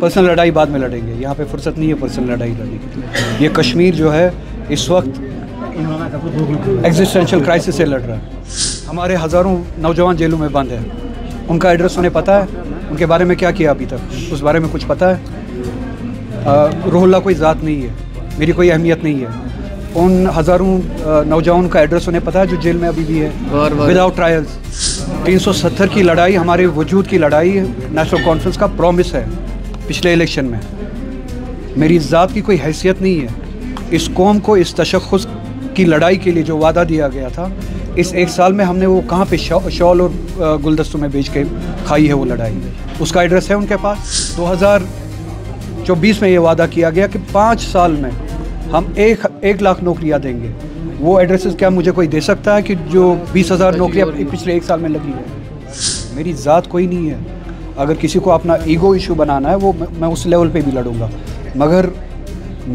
Personal लड़ाई बाद में लड़ेंगे, यहाँ पे फुर्सत नहीं है पर्सनल लड़ाई लड़ने की। ये कश्मीर जो है इस वक्त एग्जिस्टेंशियल क्राइसिस से लड़ रहा है। हमारे हज़ारों नौजवान जेलों में बंद हैं। उनका एड्रेस उन्हें पता है, उनके बारे में क्या किया अभी तक, उस बारे में कुछ पता है? रूहुल्लाह कोई ज़ात नहीं है, मेरी कोई अहमियत नहीं है। उन हज़ारों नौजवान का एड्रेस उन्हें पता है जो जेल में अभी भी है विदाउट ट्रायल्स। 370 की लड़ाई हमारे वजूद की लड़ाई नेशनल कॉन्फ्रेंस का प्रॉमिस है पिछले इलेक्शन में। मेरी ज़ात की कोई हैसियत नहीं है। इस कौम को इस तशख़्ख़ुस की लड़ाई के लिए जो वादा दिया गया था, इस एक साल में हमने वो कहाँ पे शॉल और गुलदस्तों में बेच के खाई है वो लड़ाई। उसका एड्रेस है उनके पास। 2024 में ये वादा किया गया कि 5 साल में हम 1 लाख नौकरियां देंगे। वो एड्रेसेस क्या मुझे कोई दे सकता है कि जो 20,000 नौकरियां पिछले 1 साल में लगी है? मेरी ज़ात कोई नहीं है। अगर किसी को अपना ईगो इशू बनाना है वो मैं उस लेवल पे भी लड़ूंगा, मगर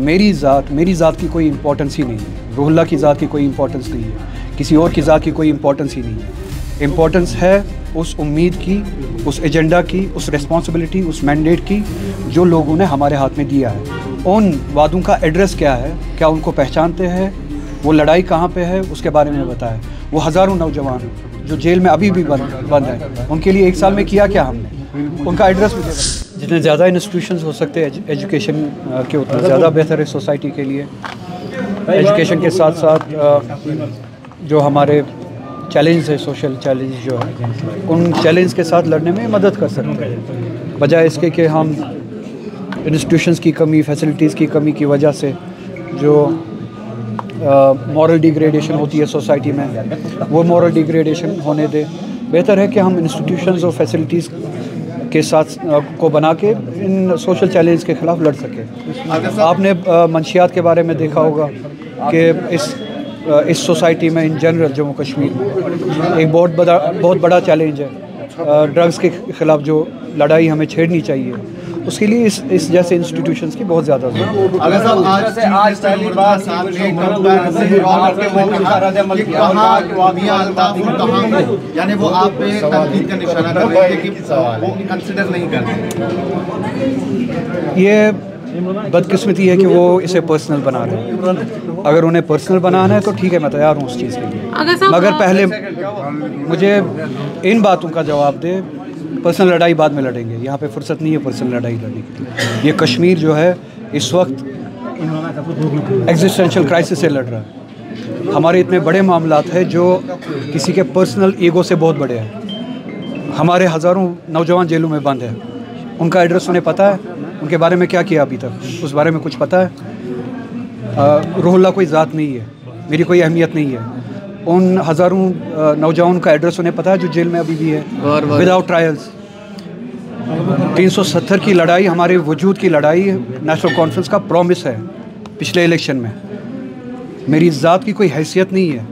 मेरी ज़ात की कोई इम्पोर्टेंस ही नहीं है। रूहुल्लाह की ज़ात की कोई इम्पोर्टेंस नहीं है, किसी और की ज़ात की कोई इम्पोर्टेंस ही नहीं है। इम्पोर्टेंस है उस उम्मीद की, उस एजेंडा की, उस रिस्पॉन्सिबिलिटी, उस मैंडेट की जो लोगों ने हमारे हाथ में दिया है। उन वादों का एड्रेस क्या है, क्या उनको पहचानते हैं, वो लड़ाई कहाँ पे है, उसके बारे में बताएं। वो हज़ारों नौजवान जो जेल में अभी भी बंद हैं, उनके लिए 1 साल में किया क्या हमने, उनका एड्रेस मुझे बताएं। जितने ज़्यादा इंस्टीट्यूशंस हो सकते हैं एजुकेशन के, उतना ज़्यादा बेहतर है सोसाइटी के लिए। एजुकेशन के साथ साथ जो हमारे चैलेंज है, सोशल चैलेंज जो है, उन चैलेंज के साथ लड़ने में मदद कर सकते हैं, बजाय इसके कि हम इंस्टीट्यूशंस की कमी, फैसिलिटीज़ की कमी की वजह से जो मॉरल डिग्रेडेशन होती है सोसाइटी में, वो मॉरल डिग्रेडेशन होने दे। बेहतर है कि हम इंस्टीट्यूशंस और फैसिलिटीज़ के साथ को बना के इन सोशल चैलेंज के ख़िलाफ़ लड़ सके। आपने मंशियात के बारे में देखा होगा कि इस सोसाइटी में इन जनरल जम्मू कश्मीर में एक बहुत बड़ा चैलेंज है। ड्रग्स के ख़िलाफ़ जो लड़ाई हमें छेड़नी चाहिए, उसके लिए इस जैसे इंस्टीट्यूशंस की बहुत ज़्यादा ज़रूरत है। अगर साहब आज पहली बार यानी वो आप पे तनकीद का निशाना कर रहे हैं कि वो कंसिडर नहीं कर रहे। ये बदकिस्मती है कि वो इसे पर्सनल बना रहे हैं। अगर उन्हें पर्सनल बनाना है तो ठीक है, मैं तैयार हूँ उस चीज़ के लिए, मगर पहले मुझे इन बातों का जवाब दे। पर्सनल लड़ाई बाद में लड़ेंगे, यहाँ पे फुर्सत नहीं है पर्सनल लड़ाई लड़ने की। ये कश्मीर जो है इस वक्त एग्जिस्टेंशियल क्राइसिस से लड़ रहा है। हमारे इतने बड़े मामलात हैं जो किसी के पर्सनल ईगो से बहुत बड़े हैं। हमारे हज़ारों नौजवान जेलों में बंद हैं। उनका एड्रेस उन्हें पता है, उनके बारे में क्या किया अभी तक, उस बारे में कुछ पता है? रूहुल्लाह कोई ज़ात नहीं है, मेरी कोई अहमियत नहीं है। उन हज़ारों नौजवान का एड्रेस उन्हें पता है जो जेल में अभी भी है विदाउट ट्रायल्स। 370 की लड़ाई हमारे वजूद की लड़ाई नेशनल कॉन्फ्रेंस का प्रॉमिस है पिछले इलेक्शन में। मेरी ज़ात की कोई हैसियत नहीं है।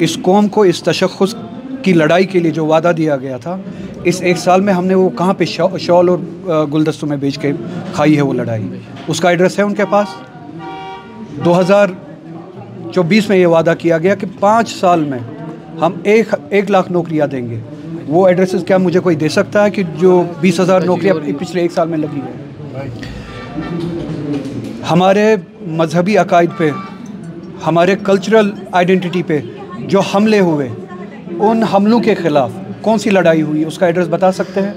इस कौम को इस तशख़्ख़ुस की लड़ाई के लिए जो वादा दिया गया था, इस 1 साल में हमने वो कहाँ पे शॉल और गुलदस्तों में बेच के खाई है वो लड़ाई। उसका एड्रेस है उनके पास। 2024 में ये वादा किया गया कि 5 साल में हम 1 लाख नौकरियां देंगे। वो एड्रेसेस क्या मुझे कोई दे सकता है कि जो 20,000 नौकरियां पिछले 1 साल में लगी है? हमारे मजहबी अकायद पे, हमारे कल्चरल आइडेंटिटी पे जो हमले हुए, उन हमलों के ख़िलाफ़ कौन सी लड़ाई हुई, उसका एड्रेस बता सकते हैं?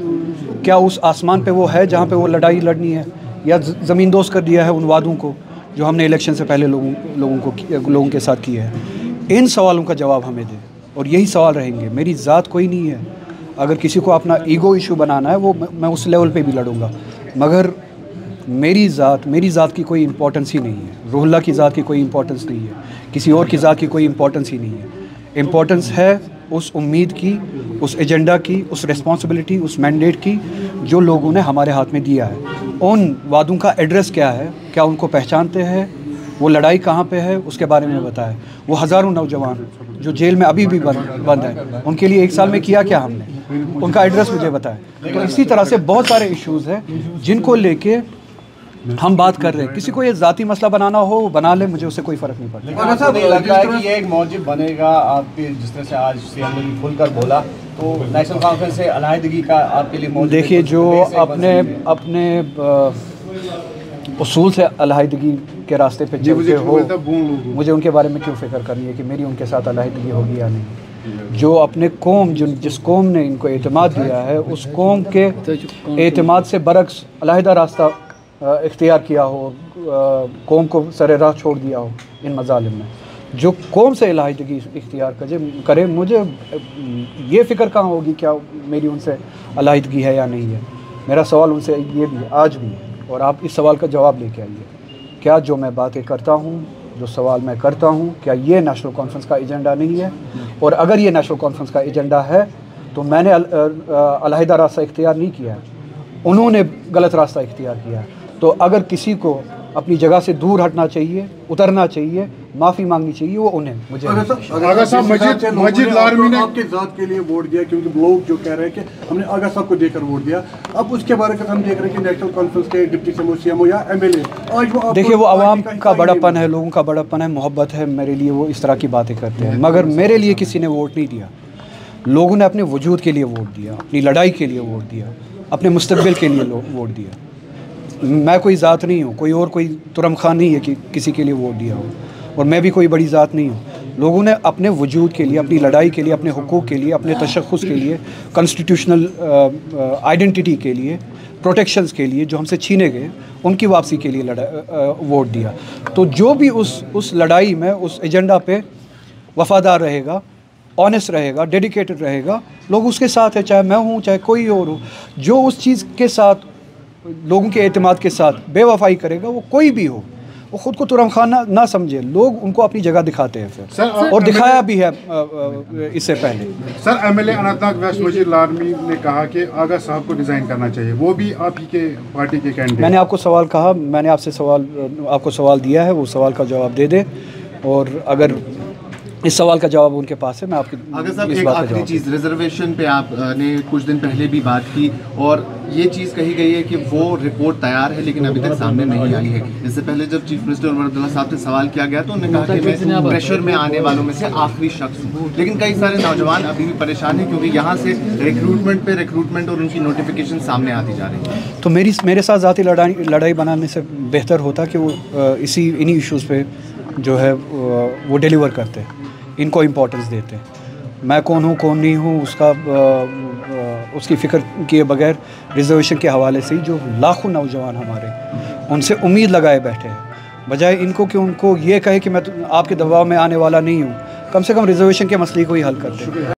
क्या उस आसमान पे वो है जहाँ पे वो लड़ाई लड़नी है, या ज़मीन दोस्त कर दिया है उन वादों को जो हमने इलेक्शन से पहले लोगों के साथ किए हैं? इन सवालों का जवाब हमें दें, और यही सवाल रहेंगे। मेरी ज़ात कोई नहीं है। अगर किसी को अपना ईगो इशू बनाना है वो मैं उस लेवल पे भी लड़ूंगा, मगर मेरी ज़ात की कोई इम्पोर्टेंस ही नहीं है। रूहुल्लाह की ज़ात की कोई इम्पोर्टेंस नहीं है, किसी और की ज़ात की कोई इम्पोर्टेंस ही नहीं है। इम्पोर्टेंस है उस उम्मीद की, उस एजेंडा की, उस रिस्पॉन्सिबिलिटी, उस मैंडेट की जो लोगों ने हमारे हाथ में दिया है। उन वादों का एड्रेस क्या है, क्या उनको पहचानते हैं, वो लड़ाई कहाँ पे है, उसके बारे में बताएं। वो हज़ारों नौजवान जो जेल में अभी भी बंद हैं, उनके लिए 1 साल में किया क्या हमने, उनका एड्रेस मुझे बताएं। तो इसी तरह से बहुत सारे इश्यूज़ हैं जिनको लेके हम बात कर रहे हैं। किसी को ये ज़ाती मसला बनाना हो बना ले, मुझे उससे कोई फ़र्क नहीं पड़ता। लगता है कि ये एक मौजूद बनेगा। आपके जिस तरह से आज सीएम ने खुलकर बोला तो नेशनल कॉन्फ्रेंस से अलहदगी का आपके लिए मौजूद? देखिए, जो अपने उसूल से अलहदगी के रास्ते पे चलते हो, मुझे उनके बारे में क्यों फ़िक्र करनी है कि मेरी उनके साथ अलहदगी होगी या नहीं। जो अपने कौम, जिस कौम ने इनको एतमाद दिया है, उस कौम के एतमाद से बरक्स अलहदा रास्ता इख्तियार किया हो, कौम को सरे राह छोड़ दिया हो इन मज़ालिम में, जो कौम से अलहदगी इख्तियार करे, मुझे ये फ़िक्र कहाँ होगी क्या मेरी उनसे अलहदगी है या नहीं है। मेरा सवाल उनसे ये भी है, आज भी है, और आप इस सवाल का जवाब लेके आइए। क्या जो मैं बातें करता हूँ, जो सवाल मैं करता हूँ, क्या ये नेशनल कॉन्फ्रेंस का एजेंडा नहीं है? और अगर ये नेशनल कॉन्फ्रेंस का एजेंडा है तो मैंने अलहदा रास्ता इख्तियार नहीं किया है, उन्होंने गलत रास्ता इख्तियार किया है। तो अगर किसी को अपनी जगह से दूर हटना चाहिए, उतरना चाहिए, माफ़ी मांगनी चाहिए, वो उन्हें। मुझे आगा साहब मजीद लारमी ने आपके ज़ात के लिए वोट दिया, क्योंकि लोग जो कह रहे हैं कि हमने आगा साहब को देकर वोट दिया, अब उसके बारे में हम देख रहे हैं कि नेशनल कॉन्फ्रेंस के डिप्टी सीएमओ या एमएलए आज वो देखिए, वो आवाम का बड़ापन है, लोगों का बड़ापन है, मोहब्बत है मेरे लिए, वो इस तरह की बातें करते हैं। मगर मेरे लिए किसी ने वोट नहीं दिया। लोगों ने अपने वजूद के लिए वोट दिया, अपनी लड़ाई के लिए वोट दिया, अपने मुस्तकबिल के लिए वोट दिया। मैं कोई ज़ात नहीं हूँ, कोई तुरम खान नहीं है कि किसी के लिए वोट दिया हो, और मैं भी कोई बड़ी ज़ात नहीं हूँ। लोगों ने अपने वजूद के लिए, अपनी लड़ाई के लिए, अपने हुकूक के लिए, अपने तशख़्ख़ुस के लिए, कॉन्स्टिट्यूशनल आइडेंटिटी के लिए, प्रोटेक्शंस के लिए जो हमसे छीने गए, उनकी वापसी के लिए वोट दिया। तो जो भी उस लड़ाई में, उस एजेंडा पे वफ़ादार रहेगा, ऑनेस्ट रहेगा, डेडिकेटेड रहेगा, लोग उसके साथ है, चाहे मैं हूँ चाहे कोई और हो। जो उस चीज़ के साथ, लोगों के एतमाद के साथ बेवफाई करेगा, वो कोई भी हो, वो ख़ुद को तुरम खान ना समझे। लोग उनको अपनी जगह दिखाते हैं फिर, और दिखाया भी है इससे पहले। सर, एमएलए अनंतनाग वेस्ट वजीर लारमी ने कहा कि आगा साहब को रिज़ाइन करना चाहिए, वो भी आप ही के पार्टी के कैंडिडेट। मैंने आपको सवाल कहा, मैंने आपसे आपको सवाल दिया है, वो सवाल का जवाब दे दे, और अगर इस सवाल का जवाब उनके पास है, मैं आपकी अगर साहब एक आखिरी चीज़, रिजर्वेशन पे आपने कुछ दिन पहले भी बात की, और ये चीज़ कही गई है कि वो रिपोर्ट तैयार है लेकिन अभी तक सामने नहीं आई है। इससे पहले जब चीफ मिनिस्टर उमर अब्दुल्ला साहब से सवाल किया गया तो उन्होंने कहा कि मैं प्रेशर में आने वालों में से आखिरी शख्स हूँ, लेकिन कई सारे नौजवान अभी भी परेशान हैं क्योंकि यहाँ से रिक्रूटमेंट और उनकी नोटिफिकेशन सामने आती जा रही है। तो मेरे साथ ज़ाती लड़ाई बनाने से बेहतर होता कि वो इन्हीं इश्यूज़ पे जो है वो डिलीवर करते, इनको इम्पोर्टेंस देते। मैं कौन हूँ कौन नहीं हूँ उसकी फ़िक्र किए बगैर रिजर्वेशन के हवाले से जो लाखों नौजवान हमारे उनसे उम्मीद लगाए बैठे हैं, बजाय इनको कि उनको ये कहे कि मैं आपके दबाव में आने वाला नहीं हूँ, कम से कम रिजर्वेशन के मसले को ही हल करते हैं।